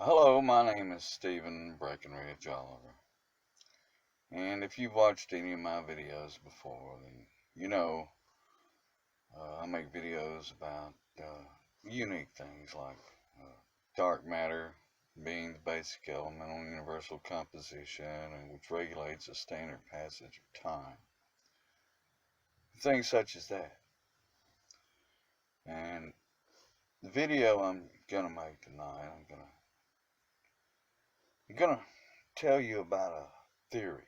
Hello, my name is Stephen Breckenridge Oliver, and if you've watched any of my videos before, then you know I make videos about unique things like dark matter being the basic elemental universal composition and which regulates the standard passage of time. Things such as that. And the video I'm gonna make tonight, I'm gonna tell you about a theory.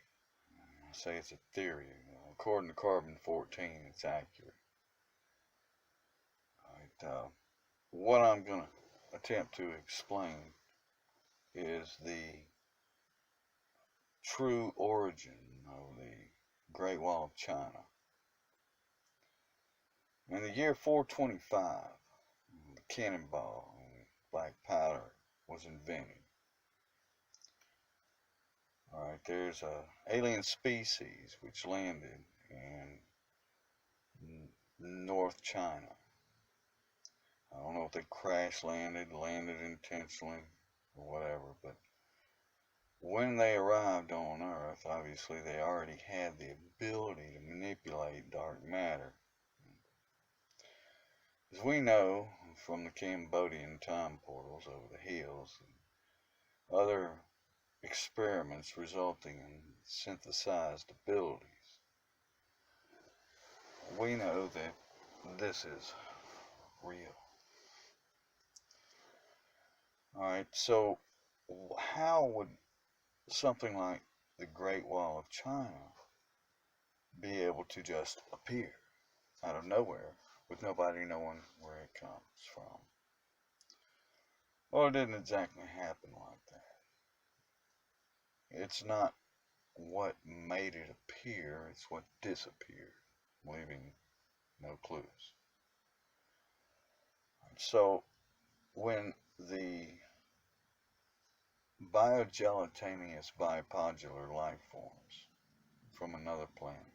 I say it's a theory. According to carbon 14, it's accurate. Right, what I'm going to attempt to explain is the true origin of the Great Wall of China. In the year 425, the cannonball and black powder was invented. All right, there's a alien species which landed in North China. I don't know if they crash landed intentionally, or whatever, but when they arrived on Earth, obviously they already had the ability to manipulate dark matter. As we know from the Cambodian time portals over the hills and other experiments resulting in synthesized abilities, we know that this is real. Alright, so how would something like the Great Wall of China be able to just appear out of nowhere with nobody knowing where it comes from? Well, it didn't exactly happen like that. It's not what made it appear, it's what disappeared, leaving no clues. So, when the biogelatinous bipodular life forms from another planet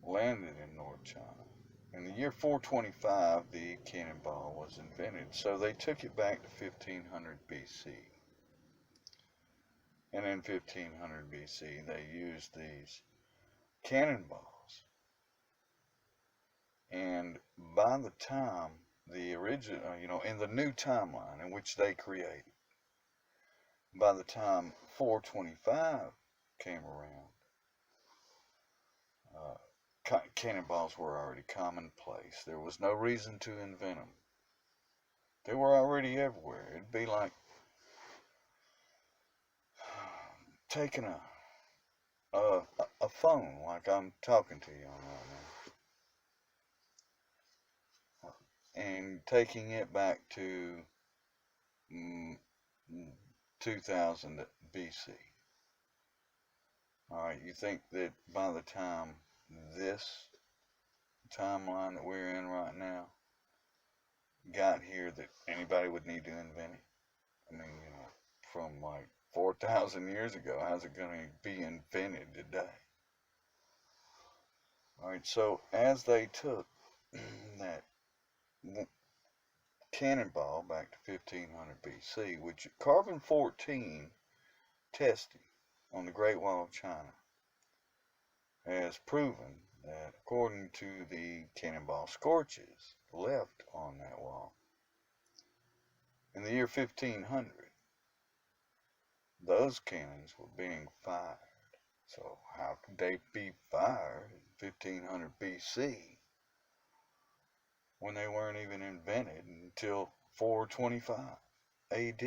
landed in North China, in the year 425, the cannonball was invented, so they took it back to 1500 BC. And in 1500 BC, they used these cannonballs. And by the time the original, in the new timeline in which they created, by the time 425 came around, cannonballs were already commonplace. There was no reason to invent them. They were already everywhere. It'd be like taking a phone like I'm talking to you on right now and taking it back to mm, 2000 BC. All right, you think that by the time this timeline that we're in right now got here that anybody would need to invent it? I mean, from like 4,000 years ago, how's it going to be invented today? All right, so as they took that cannonball back to 1500 BC, which carbon 14 testing on the Great Wall of China has proven that according to the cannonball scorches left on that wall in the year 1500, those cannons were being fired. So how could they be fired in 1500 BC when they weren't even invented until 425 AD?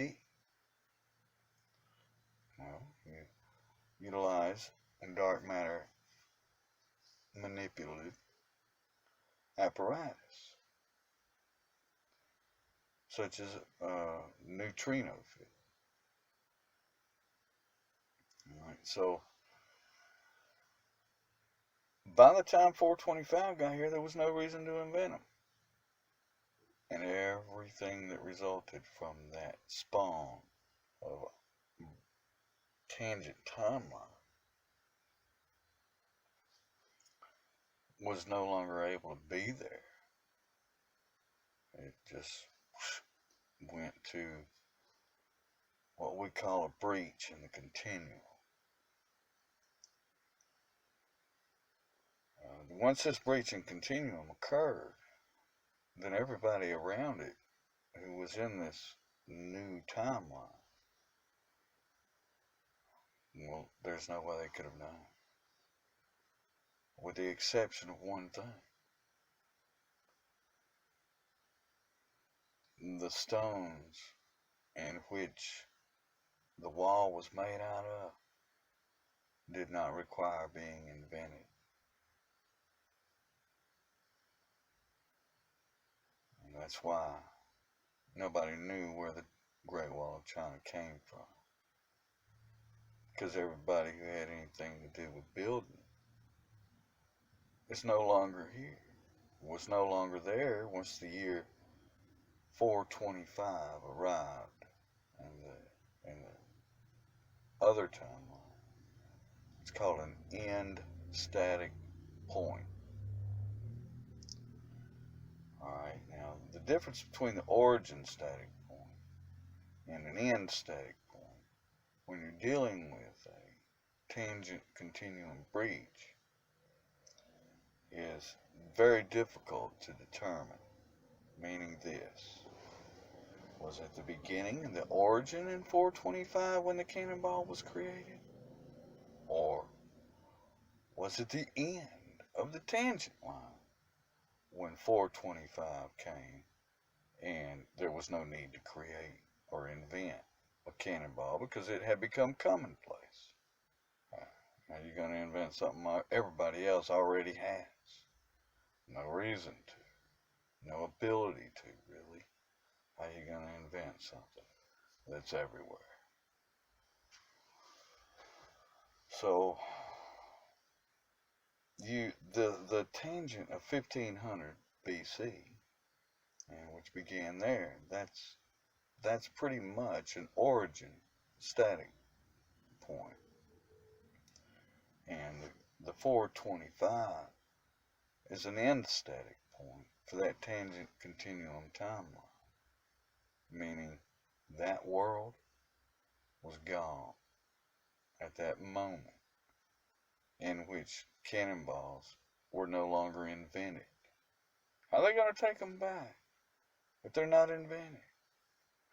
You utilize dark matter manipulative apparatus, such as neutrino field. Alright, so by the time 425 got here, there was no reason to invent them. And everything that resulted from that spawn of a tangent timeline was no longer able to be there. It just went to what we call a breach in the continuum. Once this breach in continuum occurred, then everybody around it who was in this new timeline, well, there's no way they could have known, with the exception of one thing. The stones in which the wall was made out of did not require being invented. And that's why nobody knew where the Great Wall of China came from. Because everybody who had anything to do with building is no longer here. Was no longer there once the year 425 arrived in the other timeline. It's called an end static point. Alright, now the difference between the origin static point and an end static point, when you're dealing with a tangent continuum breach, is very difficult to determine. Meaning this: was it the beginning and the origin in 425 when the cannonball was created? Or was it the end of the tangent line when 425 came and there was no need to create or invent a cannonball because it had become commonplace? Now you're going to invent something everybody else already has. No reason to. No ability to, really. How are you going to invent something that's everywhere? So, the tangent of 1500 BC, and which began there, that's pretty much an origin static point. And the 425 is an end static point for that tangent continuum timeline, meaning that world was gone at that moment in which cannonballs were no longer invented. How are they going to take them back if they're not invented?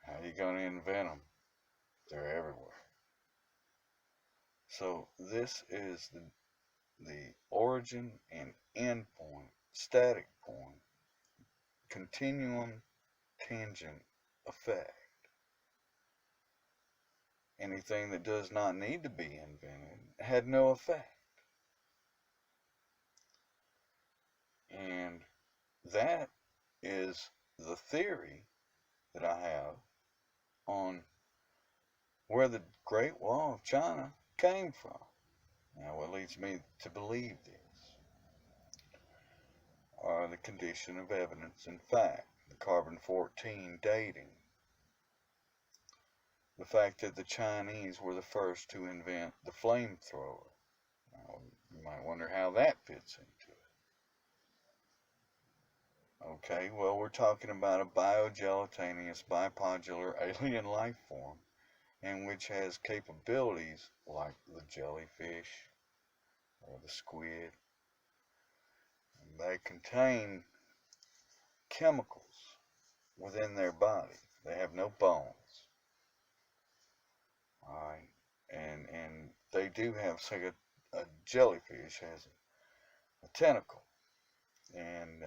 How are you going to invent them? They're everywhere. So this is the origin and end point, static point, continuum tangent effect. Anything that does not need to be invented had no effect. And that is the theory that I have on where the Great Wall of China came from. Now, what leads me to believe this are the condition of evidence and fact, the carbon-14 dating, the fact that the Chinese were the first to invent the flamethrower. Now, you might wonder how that fits into it. Okay, well, we're talking about a biogelatinous bipodular alien life form, and which has capabilities like the jellyfish or the squid. They contain chemicals within their body. They have no bones. Alright, and they do have, say, a jellyfish has a tentacle, and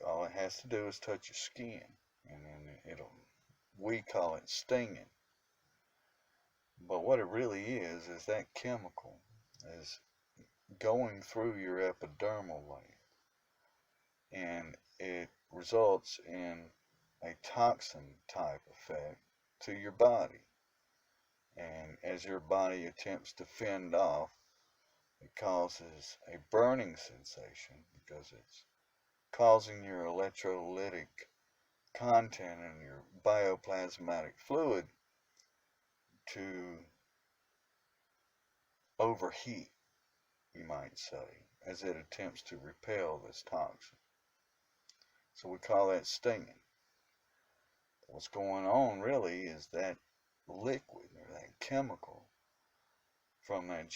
all it has to do is touch your skin, and then we call it stinging. But what it really is that chemical is going through your epidermal layer, and it results in a toxin type effect to your body. And as your body attempts to fend off, it causes a burning sensation because it's causing your electrolytic content in your bioplasmatic fluid to overheat, you might say, as it attempts to repel this toxin. So we call that stinging. what's going on really is that liquid or that chemical from that jet